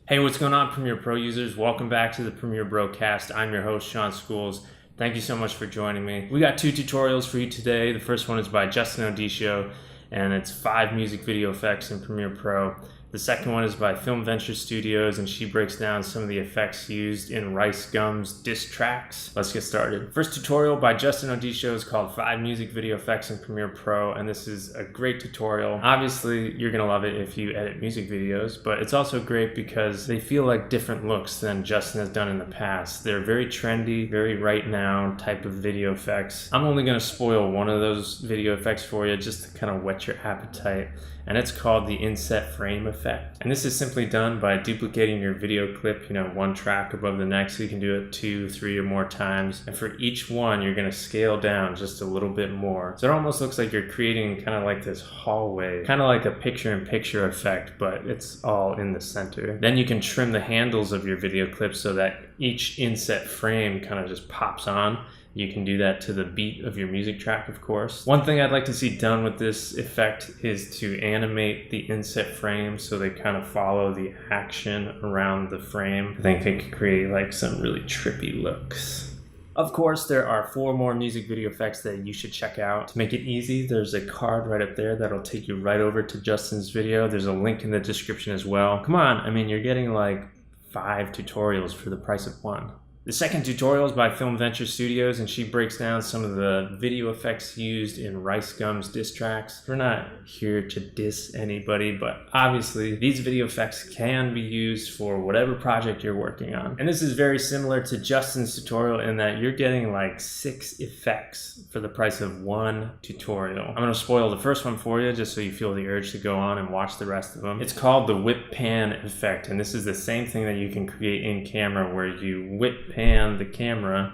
Hey, what's going on, Premiere Pro users? Welcome back to the Premiere Brocast. I'm your host, Sean Schools. Thank you so much for joining me. We got two tutorials for you today. The first one is by Justin Odisho, and it's 5 music video effects in Premiere Pro. The second one is by FilmVentureStudio, and she breaks down some of the effects used in Ricegum's diss tracks. Let's get started. First tutorial by Justin Odisho is called 5 music video effects in Premiere Pro, and this is a great tutorial. Obviously, you're gonna love it if you edit music videos, but it's also great because they feel like different looks than Justin has done in the past. They're very trendy, very right now type of video effects. I'm only gonna spoil one of those video effects for you just to kind of whet your appetite, and it's called the inset frame effect. And this is simply done by duplicating your video clip, one track above the next, so you can do it 2, 3, or more times. And for each one, you're gonna scale down just a little bit more. So it almost looks like you're creating kind of like this hallway, kind of like a picture-in-picture effect, but it's all in the center. Then you can trim the handles of your video clip so that each inset frame kind of just pops on. You can do that to the beat of your music track, of course. One thing I'd like to see done with this effect is to animate the inset frames so they kind of follow the action around the frame. I think it could create like some really trippy looks. Of course, there are 4 more music video effects that you should check out. To make it easy, there's a card right up there that'll take you right over to Justin's video. There's a link in the description as well. Come on, I mean, you're getting like 5 tutorials for the price of 1. The second tutorial is by FilmVentureStudio, and she breaks down some of the video effects used in Ricegum's diss tracks. We're not here to diss anybody, but obviously these video effects can be used for whatever project you're working on. And this is very similar to Justin's tutorial in that you're getting like 6 effects for the price of 1 tutorial. I'm gonna spoil the first one for you just so you feel the urge to go on and watch the rest of them. It's called the whip pan effect, and this is the same thing that you can create in camera where you whip pan the camera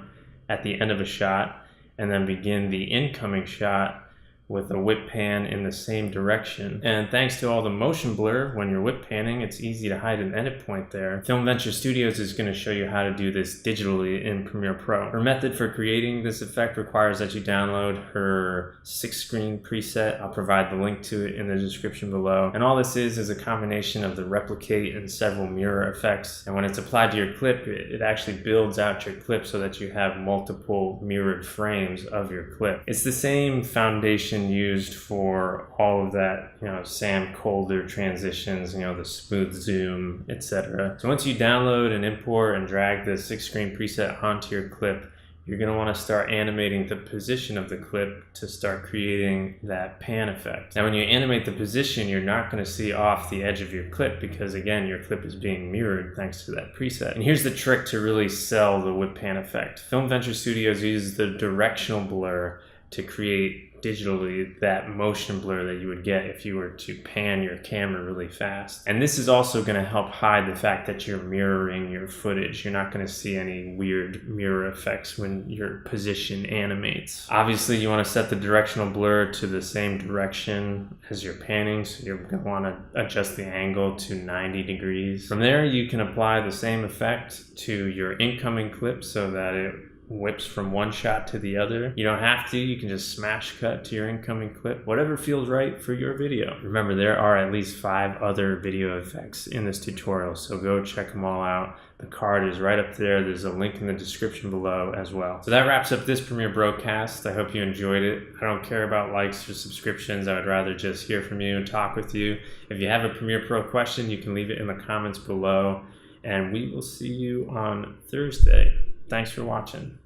at the end of a shot and then begin the incoming shot with a whip pan in the same direction. And thanks to all the motion blur when you're whip panning, it's easy to hide an edit point there. FilmVentureStudio is going to show you how to do this digitally in Premiere Pro. Her method for creating this effect requires that you download her 6-screen preset. I'll provide the link to it in the description below. And all this is a combination of the replicate and several mirror effects. And when it's applied to your clip, it actually builds out your clip so that you have multiple mirrored frames of your clip. It's the same foundation used for all of that, Sam Colder transitions, the smooth zoom, etc. So once you download and import and drag the 6-screen preset onto your clip, you're going to want to start animating the position of the clip to start creating that pan effect. Now when you animate the position, you're not going to see off the edge of your clip because again, your clip is being mirrored thanks to that preset. And here's the trick to really sell the whip pan effect. FilmVentureStudio uses the directional blur to create digitally that motion blur that you would get if you were to pan your camera really fast. And this is also going to help hide the fact that you're mirroring your footage. You're not going to see any weird mirror effects when your position animates. Obviously, you want to set the directional blur to the same direction as you're panning, so you're going to want to adjust the angle to 90 degrees. From there, you can apply the same effect to your incoming clip so that it whips from one shot to the other. You don't have to, you can just smash cut to your incoming clip, whatever feels right for your video. Remember, there are at least 5 other video effects in this tutorial, so go check them all out. The card is right up there. There's a link in the description below as well. So that wraps up this Premiere Brocast. I hope you enjoyed it. I don't care about likes or subscriptions. I would rather just hear from you and talk with you. If you have a Premiere Pro question, you can leave it in the comments below, and we will see you on Thursday. Thanks for watching.